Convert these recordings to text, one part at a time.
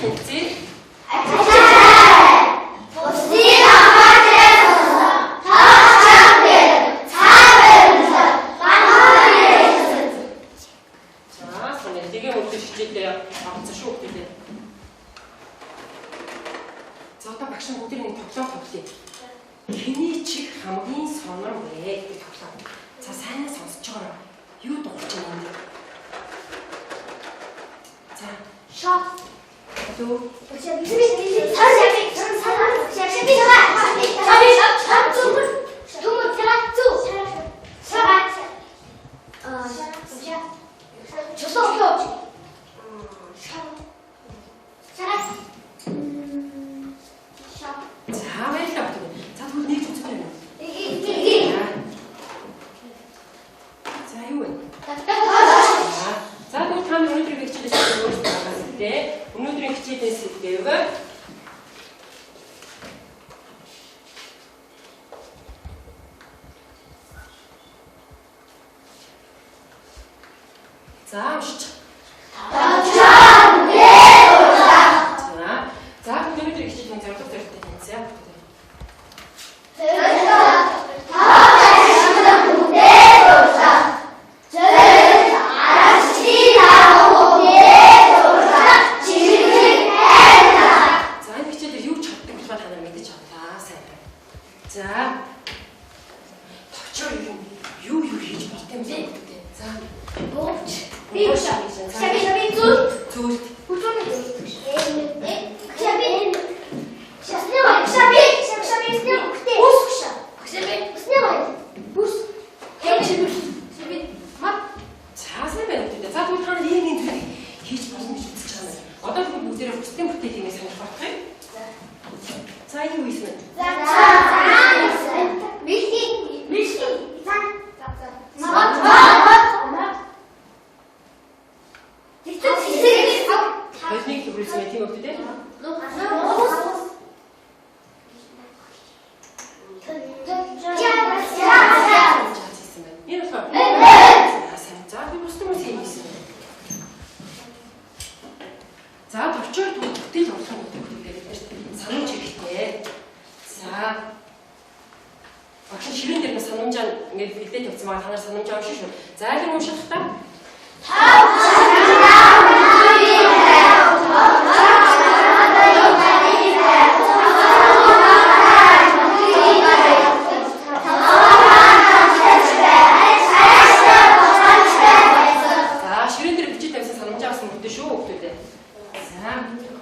있지? Одоо багш нь бүгдээ нэг тоглоом тоглоё. Хэний чих хамгийн сонор вэ гэх тоглоом. За сайн сонсож байгаа. Юу дуулж байна юм бэ? За, шот. Дөө. Өнөөдрийн хичээлийн сэдв за уншиж. За өнөөдрийн хичээлийн зорилго зорилттой хэлцээ. За. Товчор юу хийж болтой юм бэ? За. Бууч. Би шаби зүр. За юу хийсэн? Возник төвлөсөн тийм өгдөө дээ. За товчоор бүтээл орлого өгдөө санамж хэрэгтэй. За. Багш ширэн дээр санамжаа ингээд бэлдээ тавьсан байгаа та нар санамжаа уншиж шүү. За яг унших та.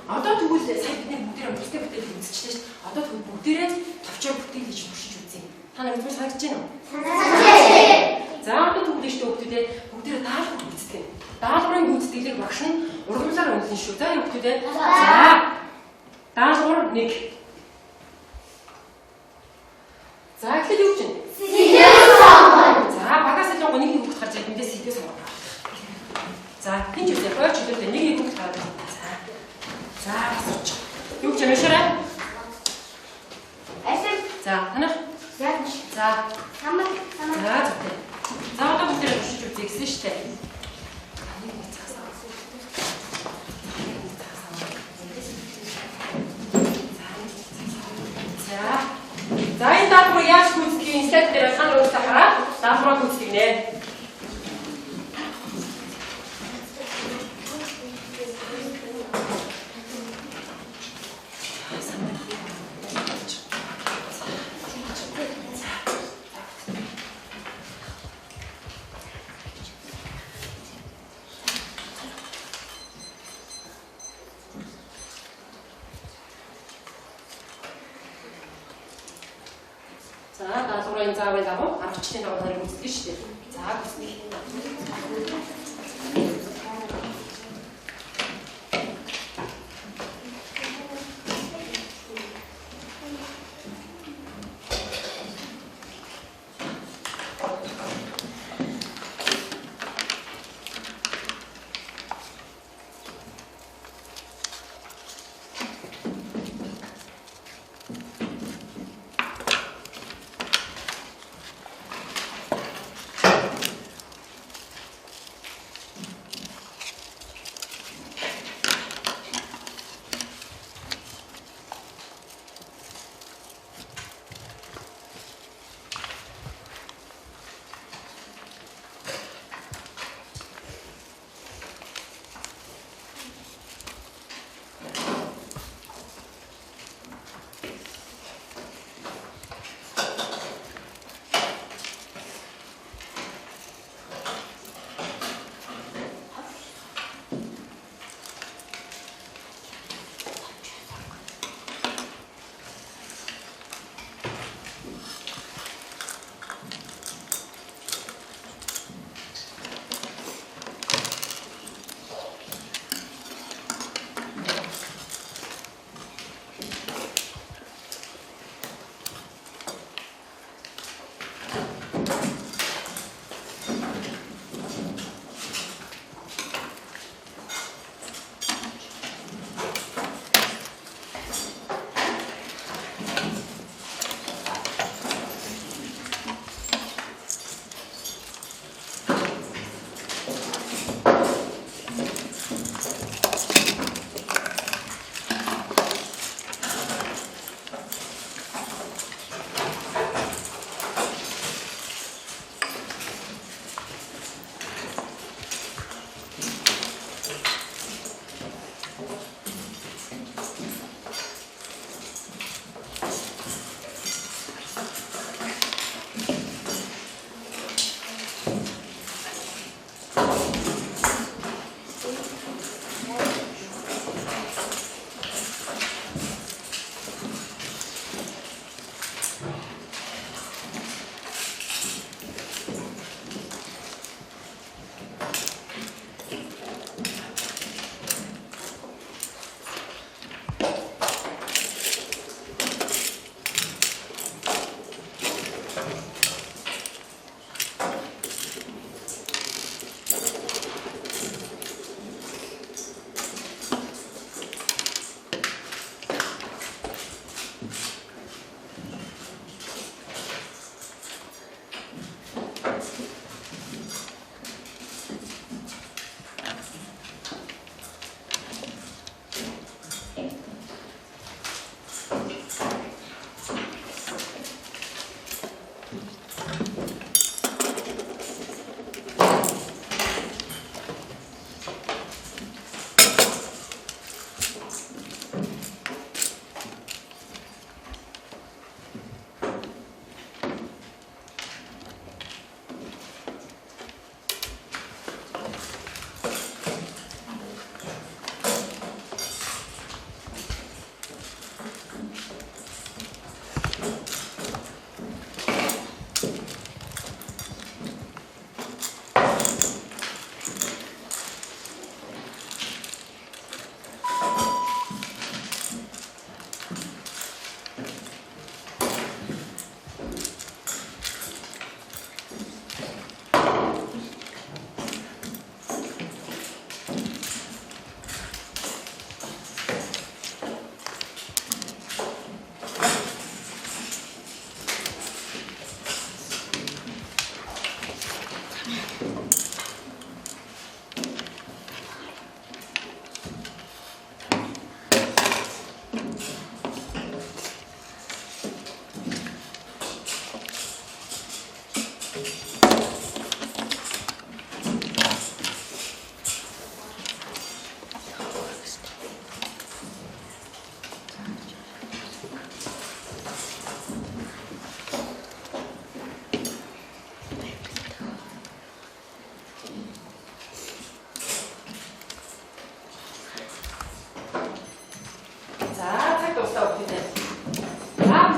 Одоо тэгвэл сая бидний бүгдээрээ бүстэй бүтээл үзчихлээ шүү. Одоо тэгвэл бүгдээрээ товчоор бүтээл хийж туршиж үзье. Та нар үзмээр санагдаж байна уу? Санагдаж. За одоо тэгвэл шүү хүүхдүүдээ бүгдээрээ даалгавар гүйцэтгэв. Даалгаврын гүйцэтгэлийг багш нь ургамлаар үнэлнэ шүү. За хүүхдүүдээ. За. Даалгавар 1. За эхлээд юу гэж байна? Сэдв сонгоно. За багаас л нэг хүүхд гарч ирэх мэндээ сэдв сонгоно. За хинч үсээ хойч хэлээ нэг хүүхд гараад байна. За асууч. Юу гэж амшаарай? Эсэ. За танах. За. Самар. За. За одоо бүгдээ уншиж үзье гэсэн шүү дээ. За. За энэ даалгавар яаж гүйцэтгэх юм слайд дээр та нар өөрсдөө хараад даалгавраа гүйцэтгэнэ. За даалгаврын зааврын дагуу 10-члын дагуу нарыг үздэг шүү дээ. За үзье.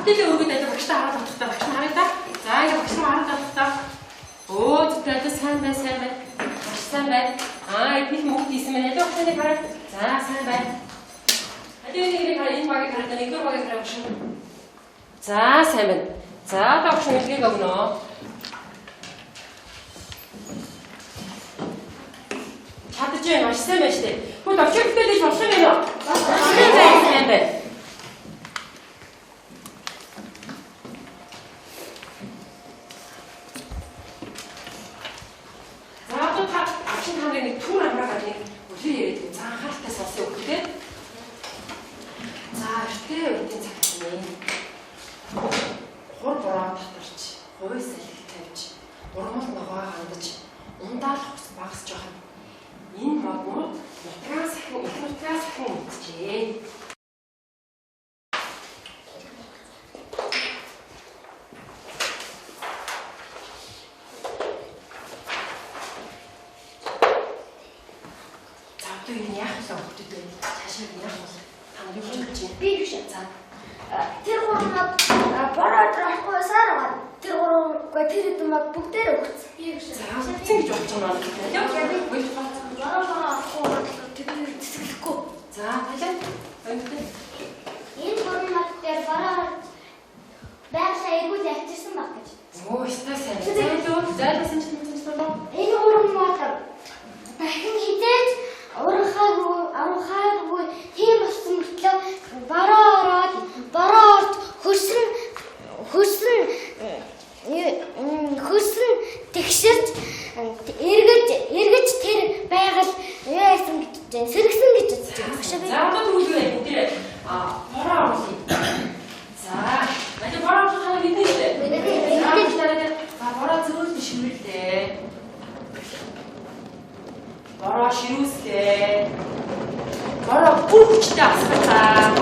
Бүтээлээ өргөд ажил багштай хараад авчихтаа багш нь харъя та. За ингэ багш нь хараад авчихтаа. Өө зүгт ажил сайн байна. Багш сайн байна. Эднийх мөнгө хийсэн мэн ажил багшны хараад. За сайн байна. Эднийх хараа энэ багийг хараад нэгдүгээр багийг хараад багш. За сайн байна. За багш нэгийг өгнө. Чадж байна маш сайн байна штэ. Хөөд очиж бүтээлж болох юм байна. Сайн байна. Түр амраад нэг үлээ яриад за анхааралтай сонсъё үгтэй. За эртээ үеийн цаг чинь хур бороо татарч, хувь салхи тавьж, урмал ногоо хандаж, ундаал хус багасж байгаа. Энэ моднууд нутгаас ахин үтжээ. Энэ яах вэ хүүхдүүд цаашаа яах вэ? Та нар юу гэж бодож байна? Би биш цаа. Тэр гурван бороо драхгүй сараад тэр гурван тэр хэдмээ бүгдээр өгсөн. Би биш. За үгүй гэж бодож байна гэдэг. Яг үгүй бороо тэр цэцгэлэхгүй. За талаа. Өнөдөө Энэ гурван дээр бороо байгалаа эргүүл явчихсан баг гэж. Оо өстой сайн. Зайлсан ч юм байна. Энэ гурван дахин хизээж урахаагүй тийм болсон мөртлөө бороод хөрсөн тэгшэрч эргэж тэр байгаль юу яасан гэж байна сэргсэн гэж байна. За одоо түлхээ бүгдээ бороо оруулъя. За надад бороо оруулах хэрэгтэй дээ. За бороо зөөлд шивэрлээ. Бороо ширүүслээ. Бороо бүр хүчтэй асгацаа.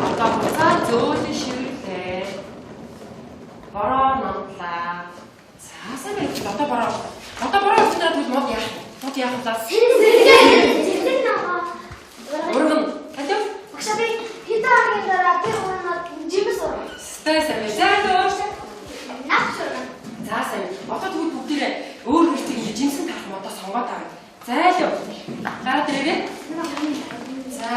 Одоо буцаа зөөлөн шивэрлээ. Бороо номлаа. За сайн байна. Одоо бороо уснаад бол мод яах вэ? Мод яах вэ? Сэргэн ногоо. Өргөн. Хадив. Багшаа би хитаагийн дараа тэр гурван жимс урав. Стай сайн байна. За дөө. Навчурна. За сайн. Одоо тэгвэл бүгдээрээ өөр хэрэг жимсэн тарах модоо сонгоод авъя. Зайлуу. Дараа тэрээ. За.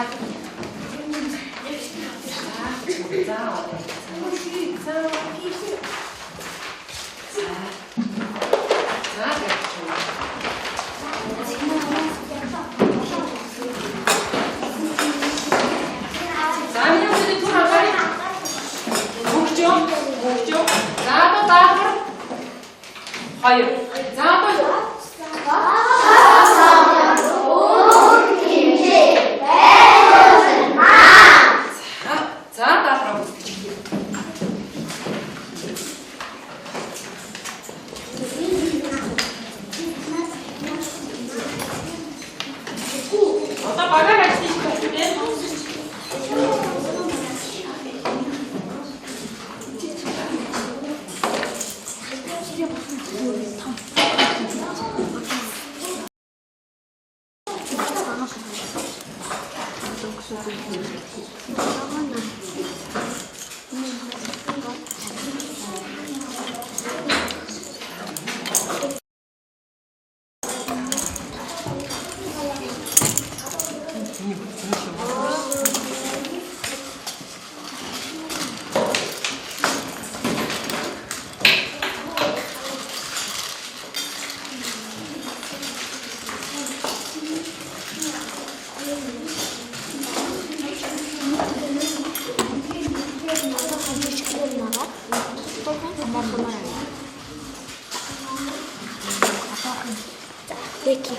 Hayır. Zaten Peki,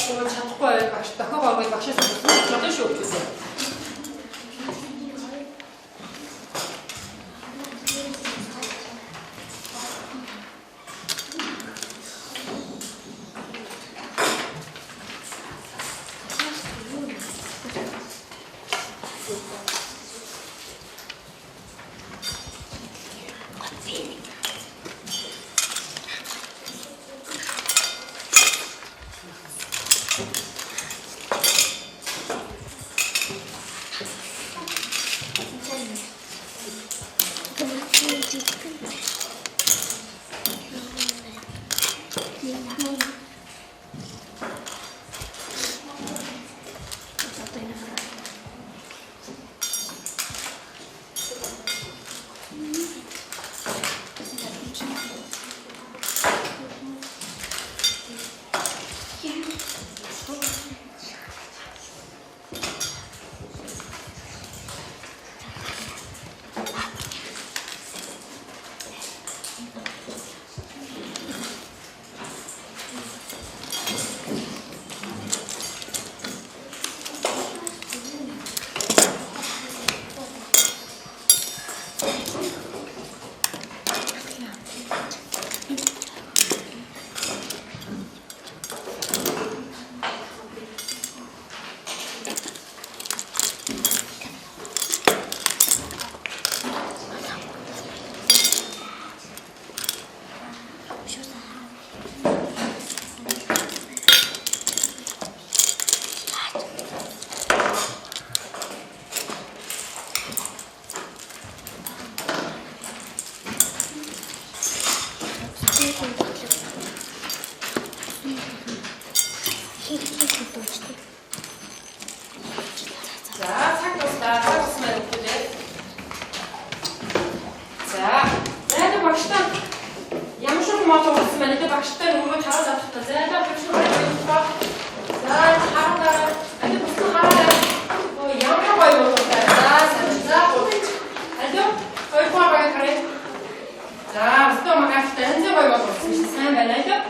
오늘 잡고요. 박시 닦아가고 박시에서 무슨 뜻이 없으세요? 근데 막식단 오면 잘 잡혔다. 자, 백수로 자, 잘한다. 아니, 무슨 하나야? 양파가 입었다. 자, 알죠? 거의 포함하게 가래. 자, 무슨 또 막았을 때 현재가 입었어. сайн байна аль.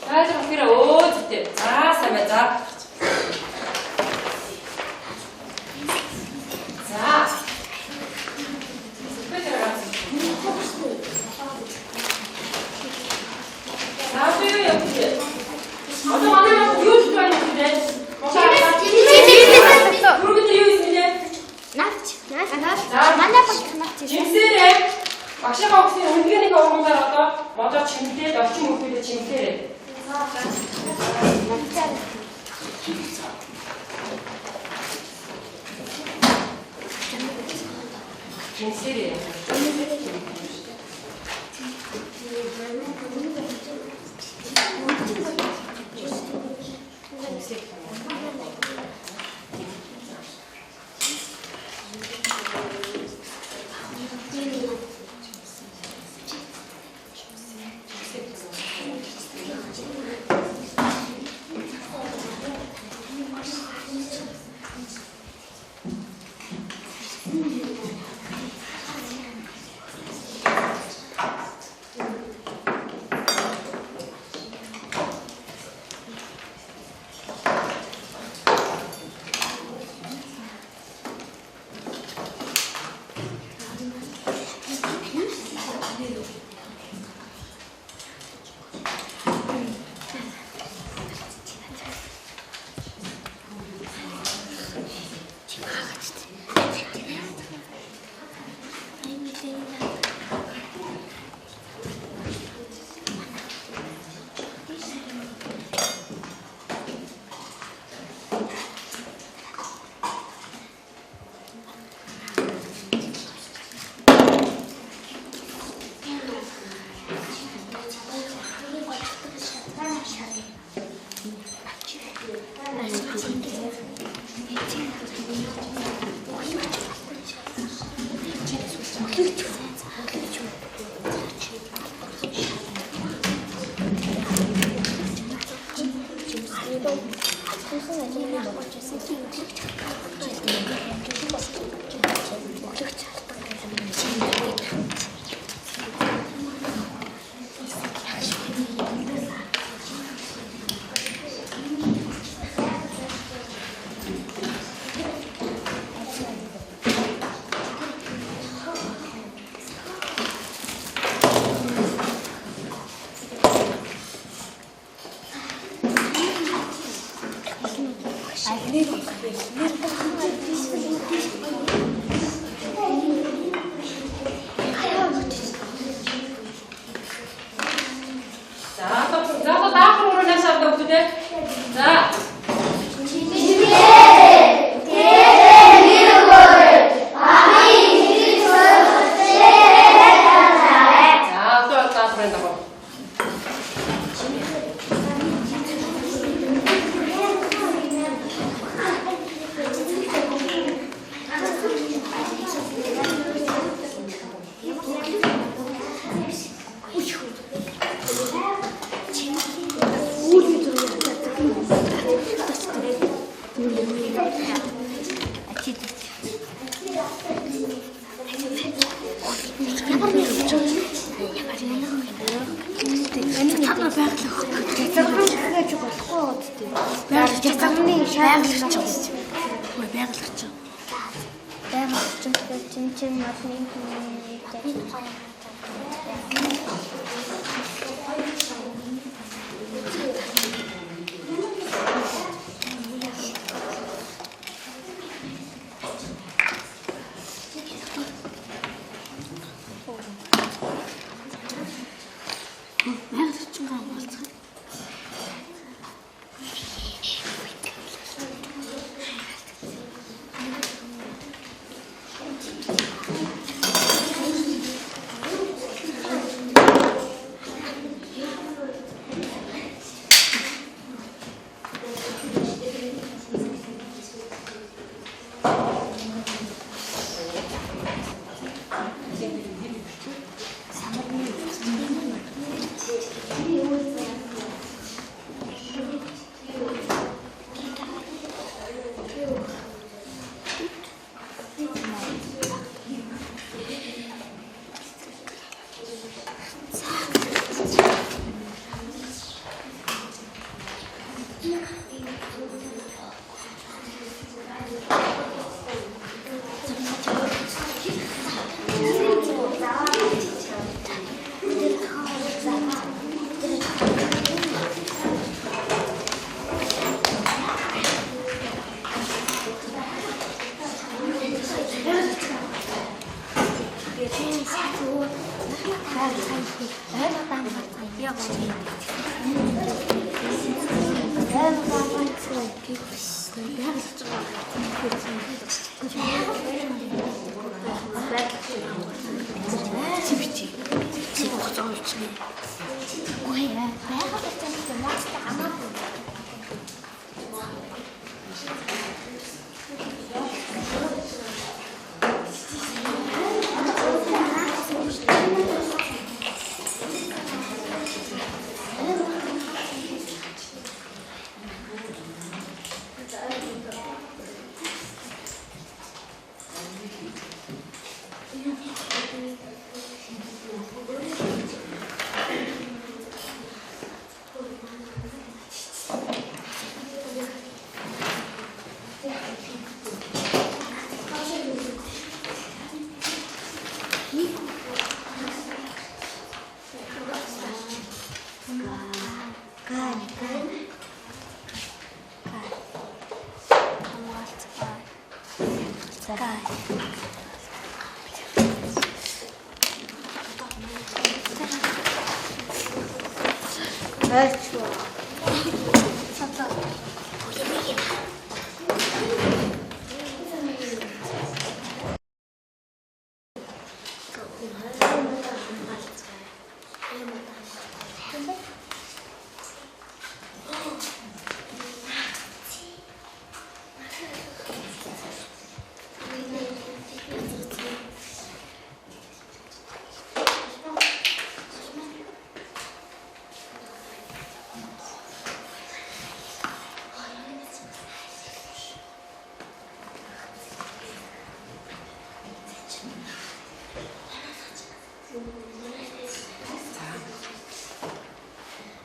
За, тэгэхээр өөдтэй. За, сайн байна. За. За. 나도요 옆에. 어떤 만나면 이웃도 아닌데. 그러고도 이웃 있는데. Жимсээрээ багшаа өгсөн үнэнийг өгмөр одоо модоо чимдээд орчин үеийн чимдээрээ. Жимсээрээ.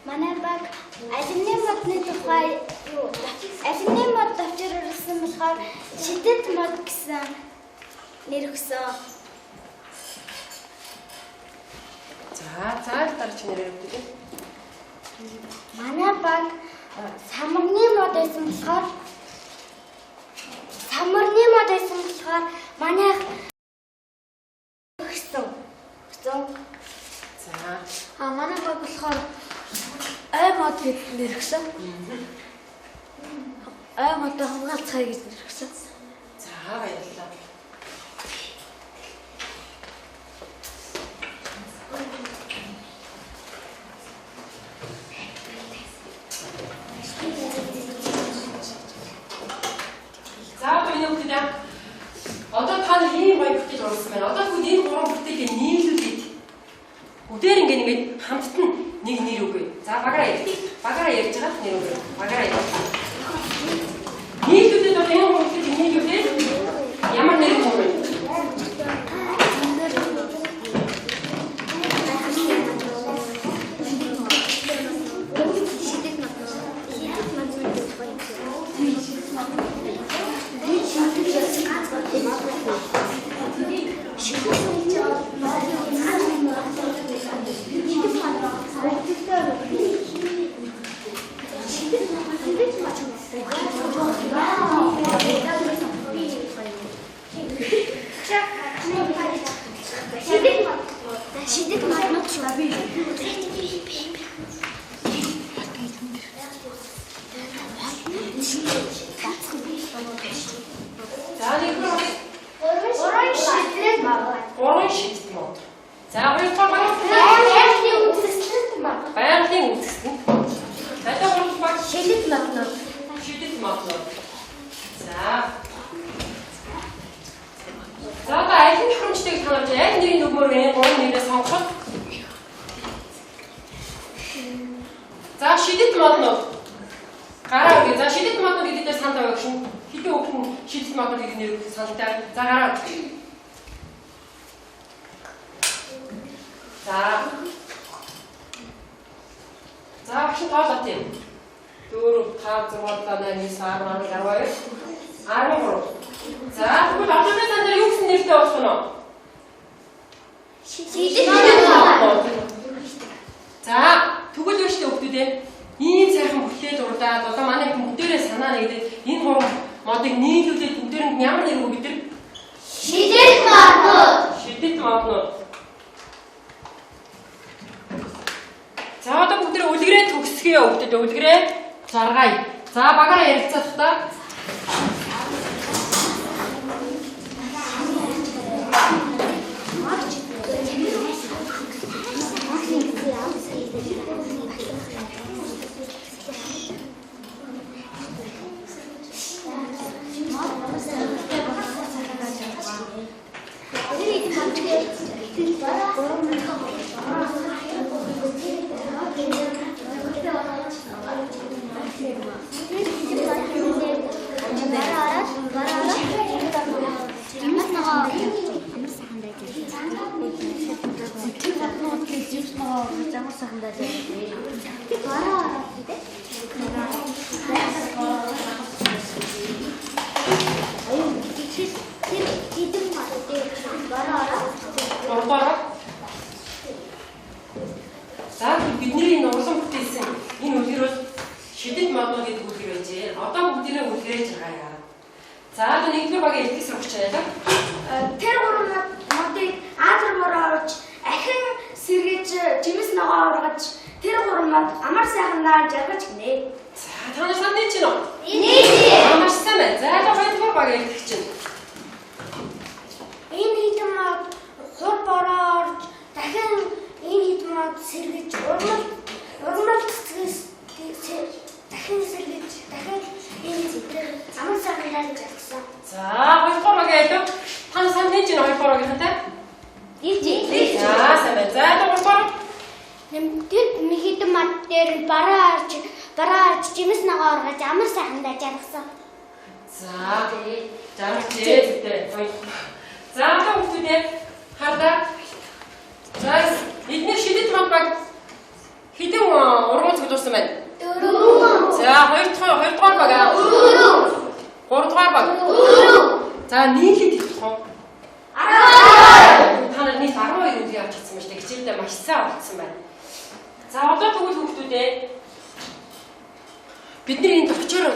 Манай баг алюминий модны тухай алюминий мод давчир өрсөн болохоор шидэт мод гэсэн нэр өгсөн. За дараач нэрээр өгдөө. Манай баг самарны мод байсан болохоор манай өгсөн. За манай баг болохоор ай мод гэж нэр өгсөн. Ай мод хамгаалцгай гэж нэр өгсөн. За баярлалаа. За миний хүүхдээ одоо та нар ийм гоё бүтээл урсан байна. Одоо бүгд энэ гурван бүтээлийг нийлүүлээд бүгдээр ингээд хамтд нь нэг нэр өгье. За багаараа ярьж байгаа нэр өгье. Багаараа ярьж. Нийлүүлээд одоо энэ гурван бүтээлийг нийлүүлээд ямар нэр өгье? Гурван шидэт мод. За хоёрдугаар Байгалийн үсгэсэнд мод. байгалийн үсгэсэнд мод. Надад гурван баг Шидэт моднууд. шидэт моднууд. За одоо аль нь хөрөмжтэйг танарч аль нэрийн өгмөр вэ? Гурван нэрээ сонгоход. За шидэт моднууд. Гараа үгүй. За шидэт моднууд гэдэг дээр санал авах шин. Хэдэн хүүхэд нь шидэт моднууд гэдэг нэр саналтай. За гараа. За багш тоолоо тийм. 4 5 6 7 8 9 10 11 12 13. За тэгвэл одоогийн сандар юу гэсэн нэртэй болох нь вэ? Шидэт мод. За тэгвэл юу штэ хүүхдүүд ээ. Ийм сайхан бүтээл дурлаад одоо манай бүгдээрээ санаа нэгдээд энэ гурван модыг нийлүүлээд бүгдээрэнд ямар нэр өгөө бид нар? Шидэт моднууд. Шидэт моднууд. За одоо бүгдээ үлгэрээ төгсгөө өгдөд үлгэрээ заргая. За багаараа ярилцах та. За бидний энэ урлан бүтээсэн энэ үлгэр бол шидэт моднууд гэдэг үлгэр байжээ. Одоо бүгдээрээ үлгэрээ жаргая. За одоо нэгдүгээр багийн илтгэс рүү очиж байгаа. Тэр гурван модыг аазар орж ахин сэргэж жимс ногоо ургаж тэр гурван мод амар сайхандаа жаргаж гинэ. За та нар санд нэг чинь үү? Нэг. Маш сайн байна. За одоо хоёрдугаар багийн илтгэх чинь. Энэ хитэн мод хур бороо орж дахин энэ хитэн мод сэргэж урмал цэцгээс дахин сэргэж дахин энэ зэтрэг амар сайхандаа жаргасан. За хоёрдугаар багийн илтгэх. Та нар санд нэг чинь хоёрдугаар багийнхантай? Нэг. За сайн байна. За одоо гуравдугаар. Нэмтэд хитэн мод дээр бараа арж жимс ногоо ургаж амар сайхандаа жаргасан. За жаргалжээ зүгтээ. За одоо бүгдээ хардаа. За эдгээр шидэт мод баг хэдэн ургуул цуглуулсан байна? 4. За хоёрдугаар баг аа. 4. Гуравдугаар баг. 4. За нийлээд их тох. 12. Та нар нийт 12 үлгэр авч чадсан байна. Хичээлдээ маш сайн болцсон байна. За одоо тэгвэл хүүхдүүдээ бидний энэ төвчээр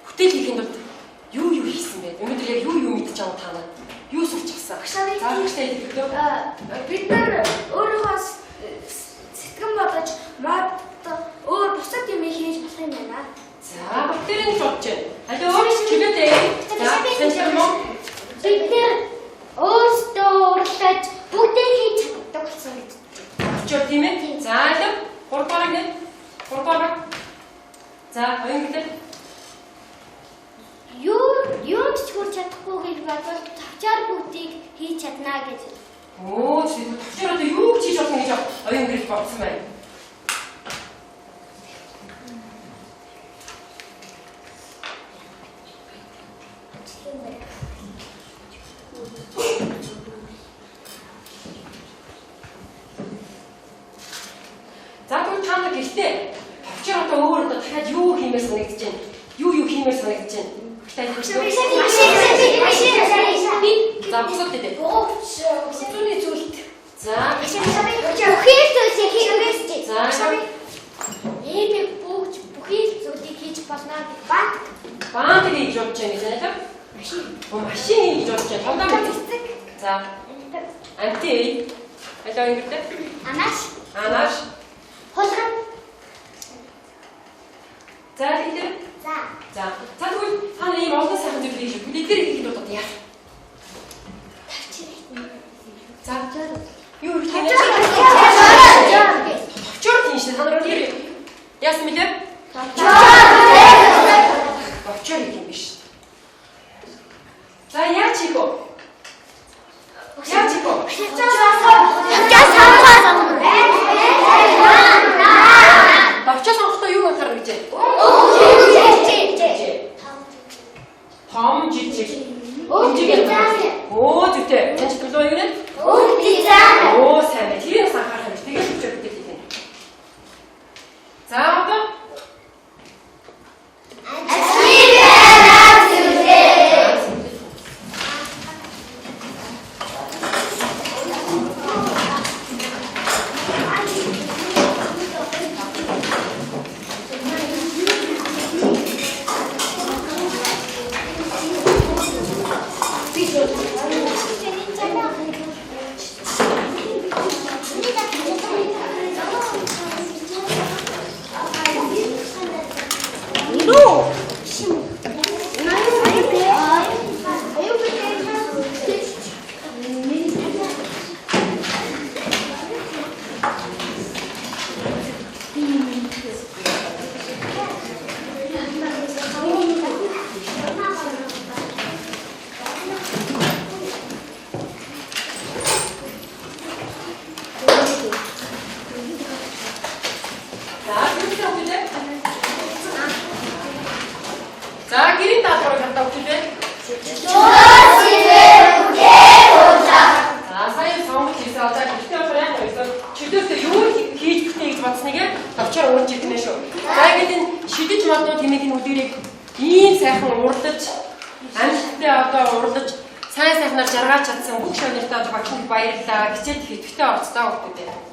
бүтээл хийхэд бол юу хийсэн бэ? Өнөөдөр яг юу мэдчих чам та нар? Юу сурч авсан? За багштай хэлээ. Бид нар өөрийнхөө сэтгэн бодож мод өөр бусад юм хийж болох юм байна. За бүгдээрээ бодож байна. Алуу чиглэлээ. За санчаа мөн. Бид нар өөрсдөө урлаж бүгдийг хийж чаддаг болсон гэж. Очоо тийм ээ. За алуу гуравдугаар нэг. Гуравдугаар. За хоёрдугаар. Юунд ч хүрч чадахгүй гэж бодвол тавчаар бүгдийг хийж чадна гэж. Оо тийм тавчаар одоо юу хийж болно гэж оюун гэрэл бодсон байна. За тэгвэл та нар гэртээ тавчаар одоо өөр одоо дахиад юу хиймээр санагдаж байна? Юу хиймээр санагдаж байна? За бусад дээ. Өчигдрийн зүйлт. За Бүхий зүйлийг хийгээс. За Ийм бүхий зүйлийг хийж болно гэж бат. баант хийж бодож байна гэж байна. Машин хийж бодож байна. Тондоо мэддэг. За анти. Алаа ингэдэг. Анаш. Хулган. За тэгээд За. тэгвэл та нар ийм олон сайхан зүйл хийж бүгд эдгээр хийхэд бодоод яа. За юу хийх вэ? Тавчаар тийм шүү. Та нар өөр яасан мэлээ? Тавчаар юм биш. За яа чи гоо? Яа чи гоо? Тавчаар сонгох Юу? За гэрийн даалгаврыг хандаа өгчтэй. За сая сонгож хийсэн одоо гэртээ болохоор яг байсан. Чөлөөтэй юу хийж бүтээ гэж бодсныг товчоор уурж ирдэнэ шүү. За ингээд энэ шидэж моднууд хэмээх өдрийг ийм сайхан урлаж амжилттай одоо урлаж сайн сайхнаар жаргаж чадсан бүх шониртой багшд баярлалаа. Хичээл ихэвчлэн орцдоо өгдөө.